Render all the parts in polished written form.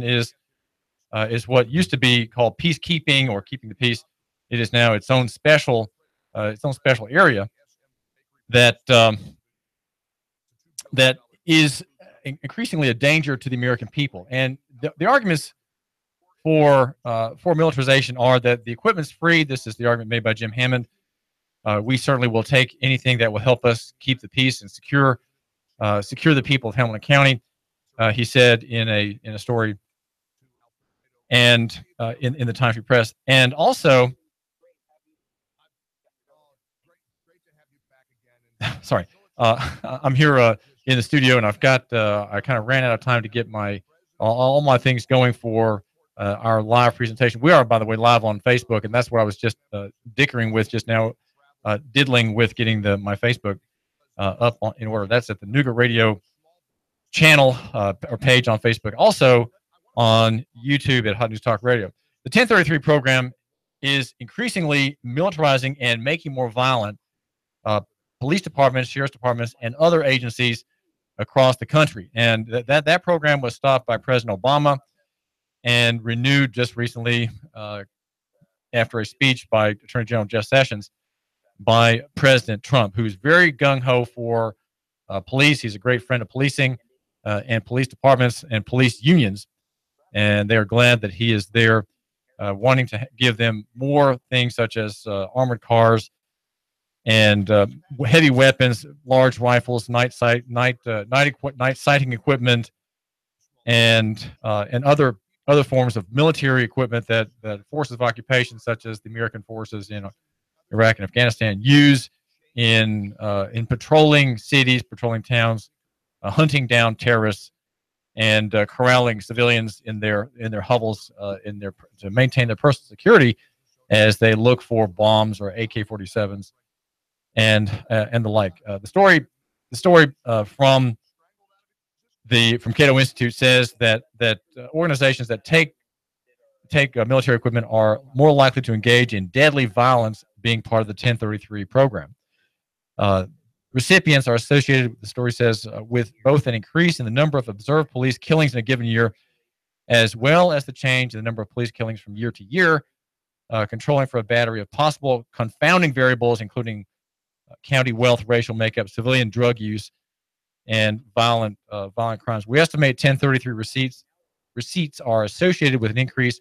is what used to be called peacekeeping or keeping the peace. It is now its own special area that that is increasingly a danger to the American people. And the arguments for militarization are that the equipment's free. This is the argument made by Jim Hammond. We certainly will take anything that will help us keep the peace and secure the people of Hamilton County. He said in a story, and in the Times Free Press, and also, sorry, I'm here in the studio, and I've got I kind of ran out of time to get all my things going for our live presentation. We are, by the way, live on Facebook, and that's what I was just dickering with just now, diddling with getting my Facebook up in order. That's at the Nooga Radio channel or page on Facebook. Also on YouTube at Hot News Talk Radio. The 1033 program is increasingly militarizing and making more violent police departments, sheriff's departments, and other agencies across the country. And that program was stopped by President Obama and renewed just recently after a speech by Attorney General Jeff Sessions by President Trump, who's very gung-ho for police. He's a great friend of policing and police departments and police unions. And they're glad that he is there, wanting to give them more things such as armored cars and heavy weapons, large rifles, night sighting equipment, and other forms of military equipment that forces of occupation, such as the American forces in Iraq and Afghanistan, use in patrolling cities, patrolling towns, hunting down terrorists, and corralling civilians in their hovels to maintain their personal security as they look for bombs or AK-47s and the like. The story from Cato Institute says that organizations that take military equipment are more likely to engage in deadly violence, being part of the 1033 program. Recipients are associated, the story says, with both an increase in the number of observed police killings in a given year, as well as the change in the number of police killings from year to year, controlling for a battery of possible confounding variables, including county wealth, racial makeup, civilian drug use, and violent crimes. We estimate 1033 receipts are associated with an increase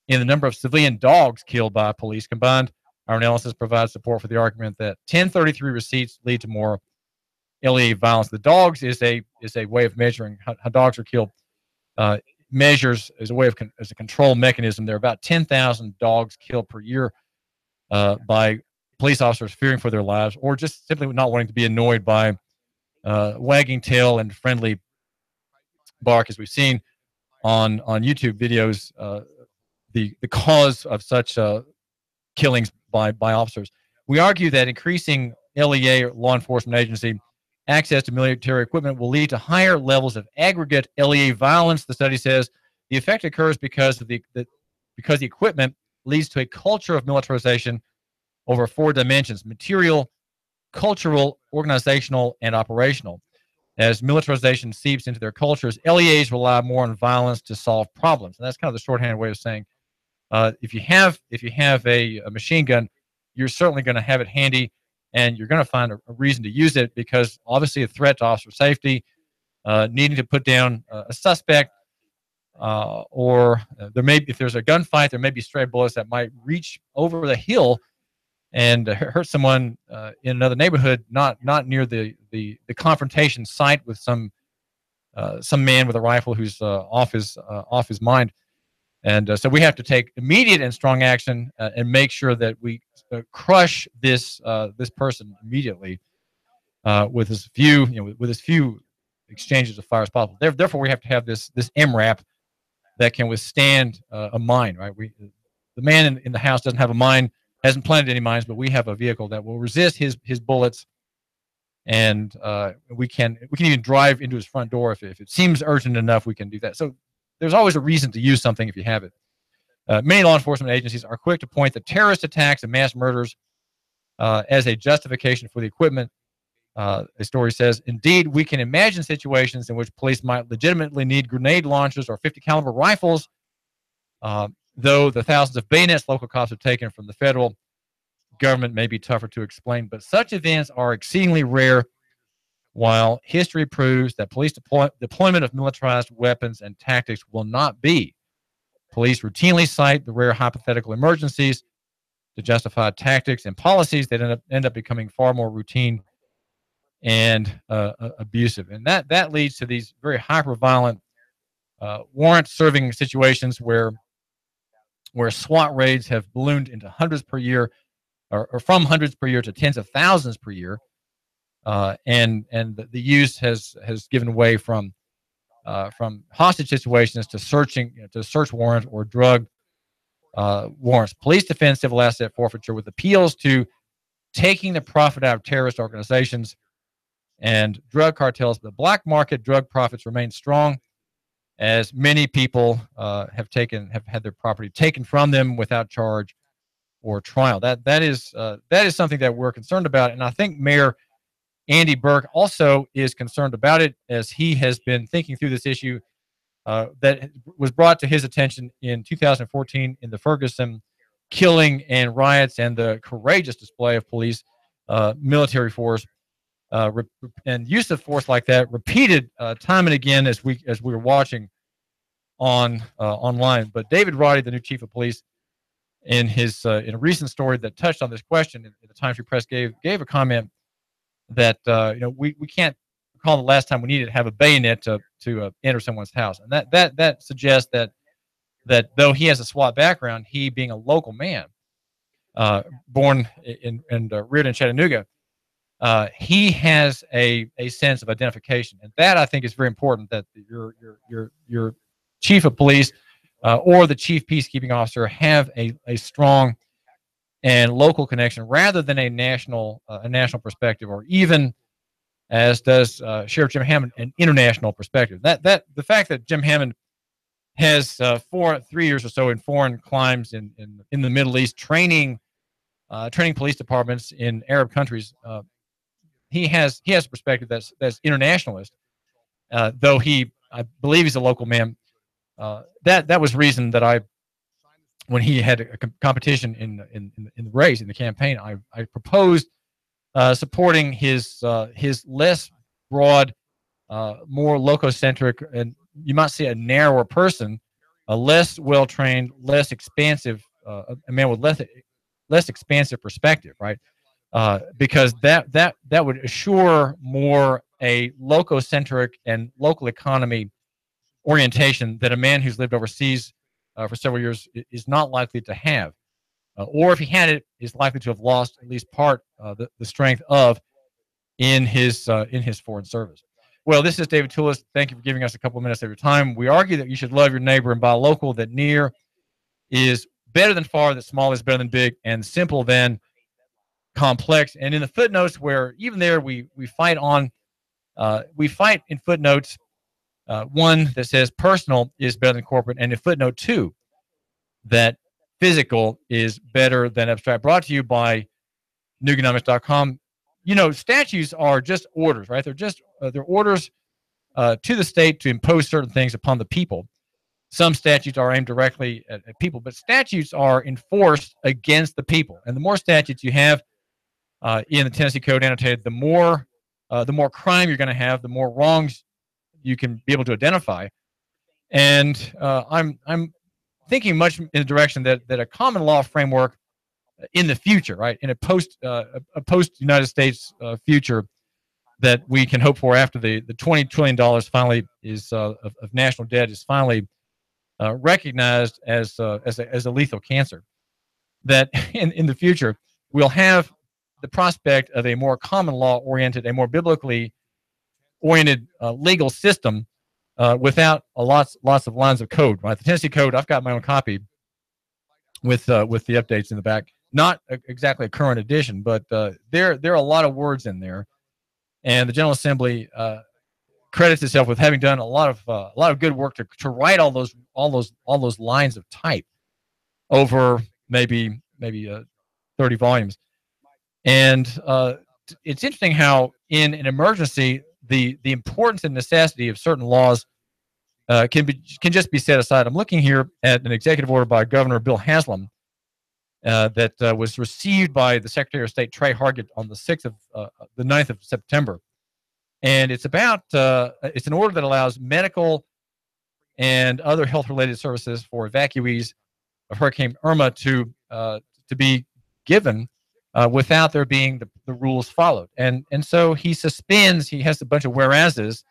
in the number of civilian dogs killed by police. Combined, our analysis provides support for the argument that 1033 receipts lead to more LEA violence. The dogs is a way of measuring how dogs are killed. Measures as a way of as a control mechanism. There are about 10,000 dogs killed per year by police officers fearing for their lives, or just simply not wanting to be annoyed by wagging tail and friendly bark, as we've seen on YouTube videos. The cause of such killings by officers. We argue that increasing LEA, or law enforcement agency, access to military equipment will lead to higher levels of aggregate LEA violence. The study says the effect occurs because the equipment leads to a culture of militarization over 4 dimensions: material, cultural, organizational, and operational. As militarization seeps into their cultures, LEAs rely more on violence to solve problems. And that's kind of the shorthand way of saying, if you have a machine gun, you're certainly going to have it handy, and you're going to find a reason to use it, because obviously a threat to officer safety, needing to put down a suspect, or if there's a gunfight, there may be stray bullets that might reach over the hill and hurt someone in another neighborhood, not near the confrontation site with some man with a rifle who's off his mind. And so we have to take immediate and strong action and make sure that we crush this person immediately with as few exchanges of fire as possible. Therefore, we have to have this MRAP that can withstand a mine. Right? The man in the house doesn't have a mine, hasn't planted any mines, but we have a vehicle that will resist his bullets, and we can even drive into his front door if it seems urgent enough. We can do that. So there's always a reason to use something if you have it. Many law enforcement agencies are quick to point the terrorist attacks and mass murders as a justification for the equipment The story says, indeed, we can imagine situations in which police might legitimately need grenade launchers or 50 caliber rifles, though the thousands of bayonets local cops have taken from the federal government may be tougher to explain. But such events are exceedingly rare, while history proves that police deployment of militarized weapons and tactics will not be. Police routinely cite the rare hypothetical emergencies to justify tactics and policies that end up becoming far more routine and abusive. And that leads to these very hyper-violent warrant-serving situations where SWAT raids have ballooned into hundreds per year, or from hundreds per year to tens of thousands per year. And the use has given way from hostage situations to search warrant or drug warrants. Police defend civil asset forfeiture with appeals to taking the profit out of terrorist organizations and drug cartels. The black market drug profits remain strong, as many people have had their property taken from them without charge or trial. That is something that we're concerned about, and I think Mayor Andy Burke also is concerned about it, as he has been thinking through this issue that was brought to his attention in 2014 in the Ferguson killing and riots, and the courageous display of police military force and use of force like that repeated time and again as we were watching online. But David Roddy, the new chief of police, in a recent story that touched on this question in the Times Free Press, gave a comment that we can't recall the last time we needed to have a bayonet to enter someone's house, and that suggests that though he has a SWAT background, he being a local man, born and reared in Chattanooga, he has a sense of identification, and that I think is very important. That your chief of police or the chief peacekeeping officer have a strong and local connection rather than a national perspective, or even, as does Sheriff Jim Hammond, an international perspective. That the fact that Jim Hammond has 3 years or so in foreign climes in the Middle East, training police departments in Arab countries, he has a perspective that's internationalist. Though I believe he's a local man. That was reason that when he had a competition in the race, in the campaign, I proposed supporting his less broad, more lococentric, and you might say a narrower person, a less well trained, less expansive, a man with less expansive perspective, right? Because that would assure more a lococentric and local economy orientation that a man who's lived overseas for several years is not likely to have, or if he had it, is likely to have lost at least part the strength of in his foreign service. Well, this is David Tulis. Thank you for giving us a couple of minutes of your time. We argue that you should love your neighbor and buy local, that near is better than far, that small is better than big, and simple than complex. And in the footnotes, where even there we fight in footnotes, one that says personal is better than corporate, and in footnote 2 that physical is better than abstract. Brought to you by Nooganomics.com. Statutes are just orders, right? They're orders to the state to impose certain things upon the people. Some statutes are aimed directly at people, but statutes are enforced against the people. And the more statutes you have in the Tennessee Code annotated, the more crime you're going to have, the more wrongs you can be able to identify. And I'm thinking much in the direction that a common law framework in the future, right, in a post United States future that we can hope for after the $20 trillion finally is of national debt is finally recognized as a lethal cancer, that in the future we'll have the prospect of a more common law oriented, a more biblically oriented legal system without lots of lines of code. Right, the Tennessee Code, I've got my own copy with the updates in the back. Not exactly a current edition, but there are a lot of words in there, and the General Assembly credits itself with having done a lot of good work to write all those lines of type over maybe 30 volumes. And it's interesting how in an emergency, the importance and necessity of certain laws can just be set aside. I'm looking here at an executive order by Governor Bill Haslam that was received by the Secretary of State Trey Hargett on the 9th of September, and it's it's an order that allows medical and other health-related services for evacuees of Hurricane Irma to be given without there being the rules followed. And so he has a bunch of whereases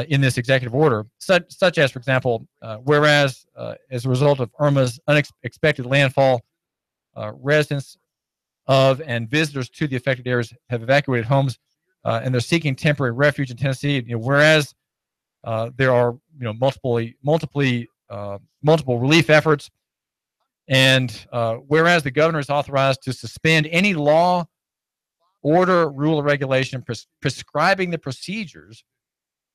in this executive order, such as, for example, whereas as a result of Irma's unexpected landfall, residents of and visitors to the affected areas have evacuated homes and they're seeking temporary refuge in Tennessee. Whereas there are multiple relief efforts, and whereas the governor is authorized to suspend any law, order, rule, or regulation prescribing the procedures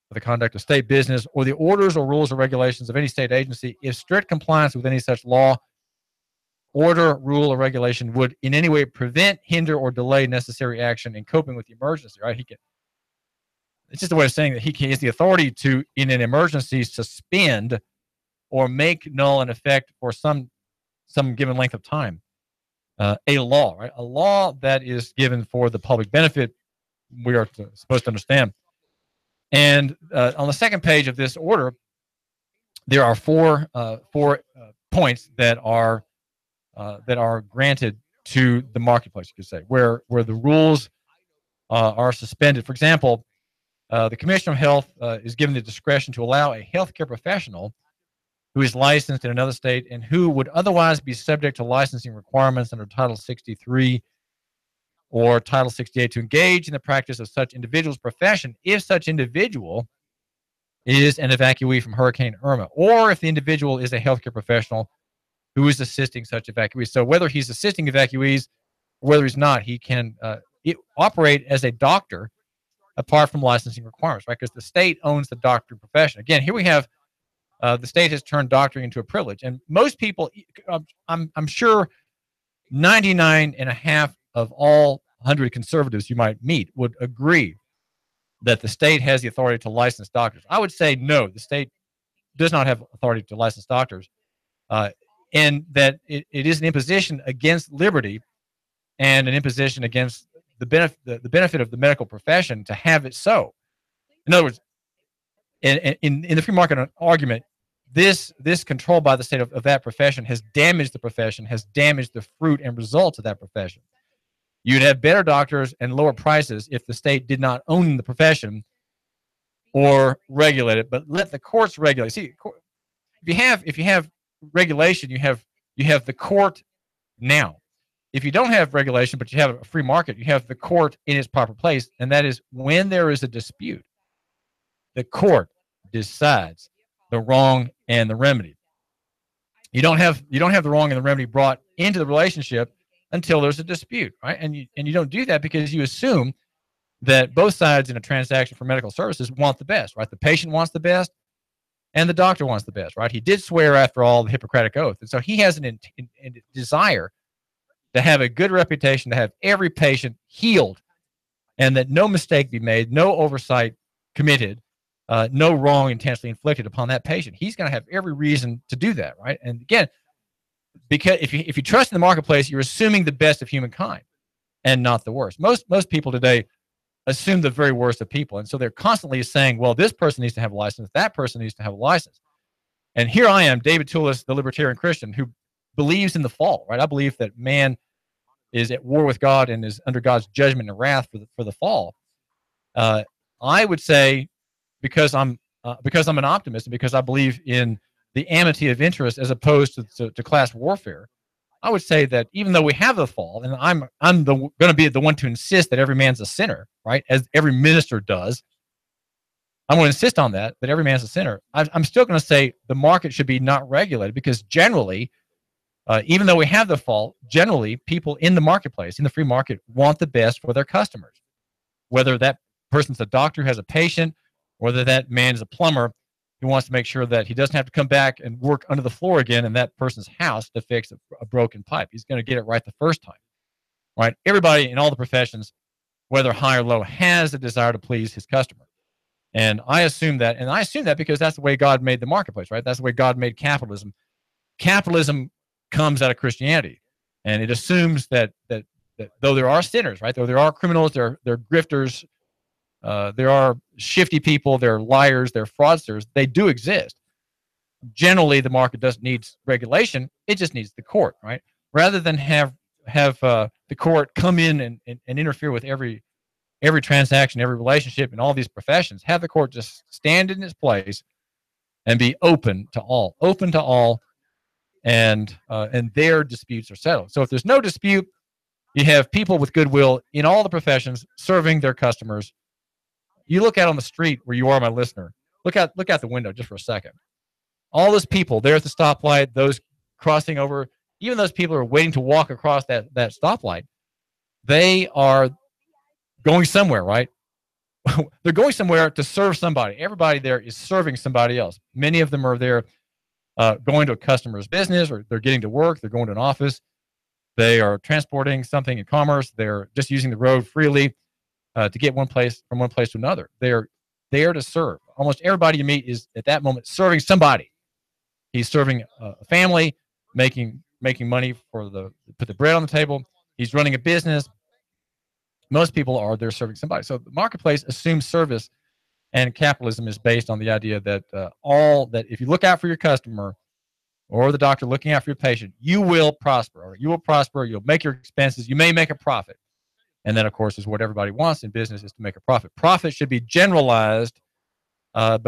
for the conduct of state business or the orders or rules or regulations of any state agency if strict compliance with any such law, order, rule, or regulation would in any way prevent, hinder, or delay necessary action in coping with the emergency. Right? It's just a way of saying that he has the authority to, in an emergency, suspend or make null in effect for some given length of time a law, right? A law that is given for the public benefit. We are supposed to understand. And on the second page of this order, there are four points that are granted to the marketplace, you could say, where the rules are suspended. For example, the Commissioner of Health is given the discretion to allow a healthcare professional who is licensed in another state and who would otherwise be subject to licensing requirements under Title 63 or Title 68 to engage in the practice of such individual's profession if such individual is an evacuee from Hurricane Irma, or if the individual is a healthcare professional who is assisting such evacuees. So whether he's assisting evacuees or whether he's not, he can operate as a doctor apart from licensing requirements, right? Because the state owns the doctor profession. Again, here we have the state has turned doctoring into a privilege. And most people, I'm sure 99.5% of all 100 conservatives you might meet would agree that the state has the authority to license doctors. I would say no, the state does not have authority to license doctors, and that it is an imposition against liberty and an imposition against the benefit of the medical profession to have it so. In other words, in the free market argument, this control by the state of that profession has damaged the profession, has damaged the fruit and results of that profession. You'd have better doctors and lower prices if the state did not own the profession or regulate it, but let the courts regulate. See, if you have regulation, you have the court now. If you don't have regulation, but you have a free market, you have the court in its proper place, and that is when there is a dispute, the court decides the wrong and the remedy. You don't have the wrong and the remedy brought into the relationship until there's a dispute, right? And you don't do that because you assume that both sides in a transaction for medical services want the best, right? The patient wants the best, and the doctor wants the best, right? He did swear, after all, the Hippocratic Oath, and so he has a desire to have a good reputation, to have every patient healed, and that no mistake be made, no oversight committed, no wrong intentionally inflicted upon that patient. He's going to have every reason to do that, right? And again, because if you trust in the marketplace, you're assuming the best of humankind and not the worst. Most people today assume the very worst of people, and so they're constantly saying, well, this person needs to have a license, that person needs to have a license. And here I am, David Tulis, the libertarian Christian, who believes in the fall, right? I believe that man is at war with God and is under God's judgment and wrath for the fall. I would say, because I'm an optimist and because I believe in the amity of interest as opposed to class warfare, I would say that even though we have the fall, and I'm going to be the one to insist that every man's a sinner, right? As every minister does. I'm going to insist on that every man's a sinner. I'm still going to say the market should be not regulated because generally, even though we have the fall, generally people in the marketplace, in the free market, want the best for their customers. Whether that person's a doctor who has a patient, or whether that man is a plumber who wants to make sure that he doesn't have to come back and work under the floor again in that person's house to fix a broken pipe. He's going to get it right the first time, right? Everybody in all the professions whether high or low, has a desire to please his customer. And I assume that, because that's the way God made the marketplace, right? That's the way God made capitalism. Capitalism comes out of Christianity, and it assumes that though there are sinners, right? Though there are criminals, there are grifters, there are shifty people, there are liars, there are fraudsters. They do exist. Generally, the market doesn't need regulation; it just needs the court, right? Rather than have the court come in and interfere with every transaction, every relationship in all these professions, have the court just stand in its place and be open to all, and their disputes are settled. So if there's no dispute, you have people with goodwill in all the professions serving their customers. You look out on the street where you are, my listener. Look out the window just for a second. All those people there at the stoplight, those crossing over, even those people who are waiting to walk across that stoplight, they are going somewhere, right? They're going somewhere to serve somebody. Everybody there is serving somebody else. Many of them are there going to a customer's business, or they're getting to work. They're going to an office. They are transporting something in commerce. They're just using the road freely to get from one place to another. They're there to serve. Almost everybody you meet is at that moment serving somebody. He's serving a family, making money to put the bread on the table. He's running a business. Most people are there serving somebody. So the marketplace assumes service, and capitalism is based on the idea that that if you look out for your customer, or the doctor looking out for your patient, you will prosper. Or you will prosper. You'll make your expenses. You may make a profit. And that, of course, is what everybody wants in business, is to make a profit. Profit should be generalized. But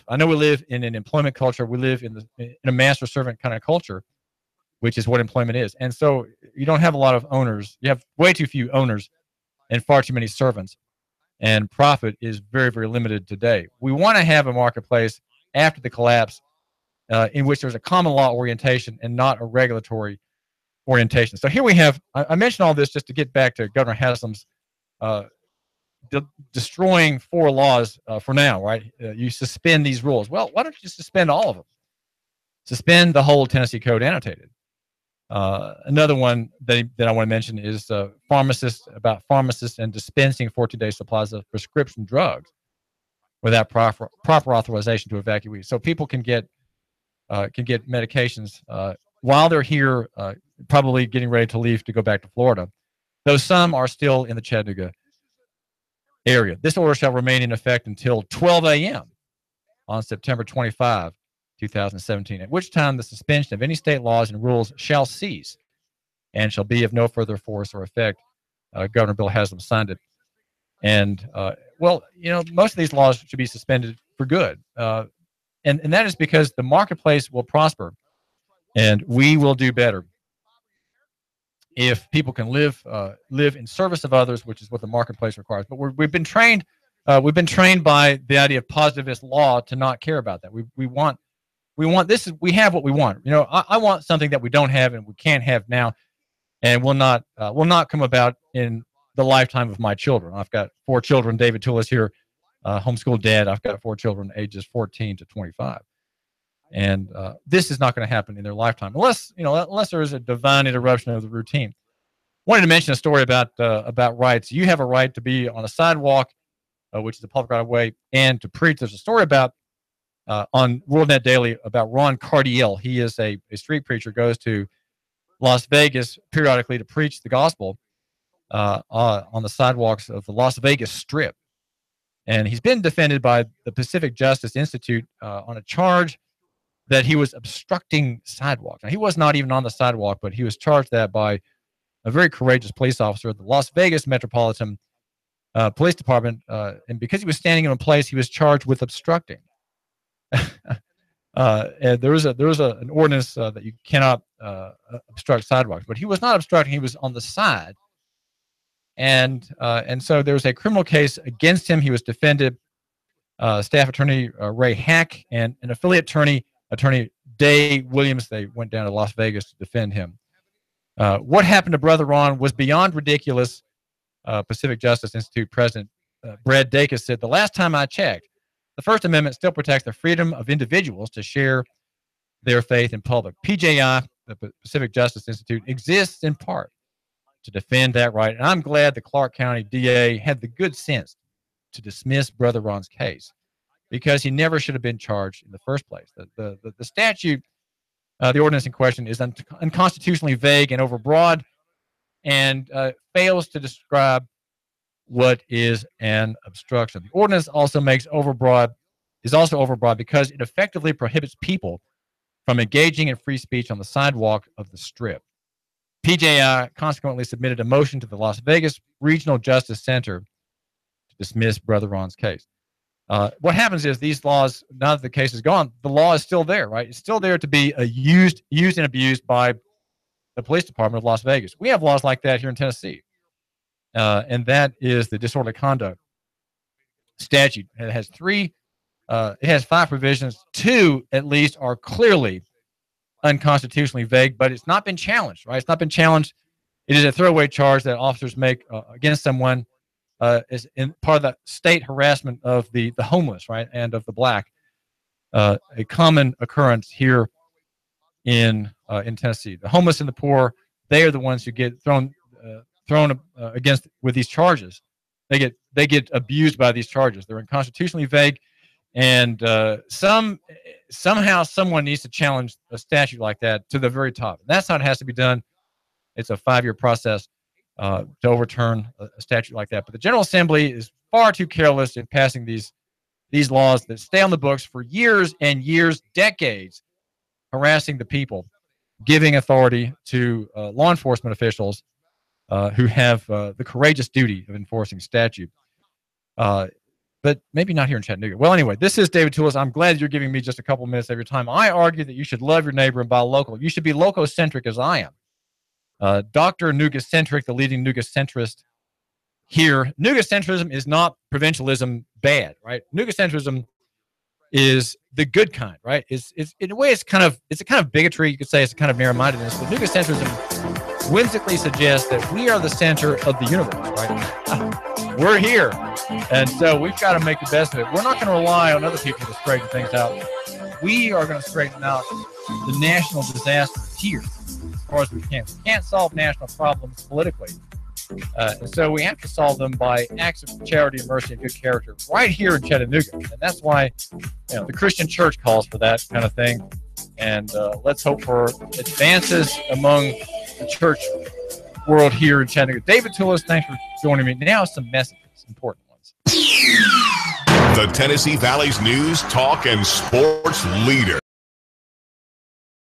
I know we live in an employment culture. We live in a master servant kind of culture, which is what employment is. And so you don't have a lot of owners. You have way too few owners and far too many servants. And profit is very, very limited today. We want to have a marketplace after the collapse in which there's a common law orientation and not a regulatory orientation. So here we have, I mentioned all this just to get back to Governor Haslam's destroying 4 laws for now, right? You suspend these rules. Well, why don't you just suspend all of them? Suspend the whole Tennessee Code annotated. Another one that I want to mention is pharmacists and dispensing 14-day supplies of prescription drugs without proper authorization to evacuees. So people can get medications while they're here, probably getting ready to leave to go back to Florida, though some are still in the Chattanooga area. This order shall remain in effect until 12 a.m. on September 25, 2017, at which time the suspension of any state laws and rules shall cease and shall be of no further force or effect. Governor Bill Haslam signed it. And, most of these laws should be suspended for good. And that is because the marketplace will prosper and we will do better if people can live in service of others, which is what the marketplace requires. But we've been trained by the idea of positivist law to not care about that. We have what we want. I want something that we don't have and we can't have now, and will not come about in the lifetime of my children. I've got 4 children. David Tulis here, homeschool dad. I've got 4 children, ages 14 to 25. And this is not going to happen in their lifetime unless there is a divine interruption of the routine. Wanted to mention a story about rights. You have a right to be on a sidewalk, which is a public right of way, and to preach. There's a story about on WorldNet Daily about Ron Cardiel. He is a street preacher, goes to Las Vegas periodically to preach the gospel on the sidewalks of the Las Vegas Strip. And he's been defended by the Pacific Justice Institute on a charge that he was obstructing sidewalks. Now, he was not even on the sidewalk, but he was charged that by a very courageous police officer at the Las Vegas Metropolitan Police Department. And because he was standing in a place, he was charged with obstructing. And there was an ordinance that you cannot obstruct sidewalks, but he was not obstructing. He was on the side. And so there was a criminal case against him. He was defended. Staff attorney Ray Hack and an affiliate attorney Day Williams, they went down to Las Vegas to defend him. What happened to Brother Ron was beyond ridiculous. Pacific Justice Institute President Brad Dacus said, "The last time I checked, the First Amendment still protects the freedom of individuals to share their faith in public. PJI, the Pacific Justice Institute, exists in part to defend that right. And I'm glad the Clark County DA had the good sense to dismiss Brother Ron's case, because he never should have been charged in the first place. The statute, the ordinance in question, is unconstitutionally vague and overbroad, and fails to describe what is an obstruction. The ordinance also is also overbroad because it effectively prohibits people from engaging in free speech on the sidewalk of the Strip. PJI consequently submitted a motion to the Las Vegas Regional Justice Center to dismiss Brother Ron's case. What happens is these laws, now that the case is gone, the law is still there, right? It's still there to be used and abused by the police department of Las Vegas. We have laws like that here in Tennessee. And that is the disorderly conduct statute. It has it has 5 provisions. 2, at least, are clearly unconstitutionally vague, but it's not been challenged, right? It's not been challenged. It is a throwaway charge that officers make against someone is in part of the state harassment of the homeless, right, and of the black. A common occurrence here in Tennessee. The homeless and the poor, they are the ones who get thrown against with these charges. They get abused by these charges. They're unconstitutionally vague, and somehow someone needs to challenge a statute like that to the very top. And that's how it has to be done. It's a 5-year process to overturn a statute like that. But the General Assembly is far too careless in passing these laws that stay on the books for years and years, decades, harassing the people, giving authority to law enforcement officials who have the courageous duty of enforcing statute. But maybe not here in Chattanooga. Well, anyway, this is David Tulis. I'm glad you're giving me just a couple minutes of your time. I argue that you should love your neighbor and buy local. You should be loco-centric as I am. Dr. Noogacentric, the leading Noogacentrist here. Noogacentrism is not provincialism bad, right? Noogacentrism is the good kind, right? It's in a way it's a kind of bigotry. You could say it's a kind of narrow-mindedness, but Noogacentrism whimsically suggests that we are the center of the universe, right? We're here, and so we've got to make the best of it. We're not going to rely on other people to straighten things out. We are going to straighten out the national disaster here as far as we can. We can't solve national problems politically, and so we have to solve them by acts of charity and mercy and good character right here in Chattanooga. And that's why the Christian church calls for that kind of thing. And let's hope for advances among the church world here in Chattanooga. David Tulis, thanks for joining me. Now some messages, important ones. The Tennessee Valley's news, talk, and sports leader.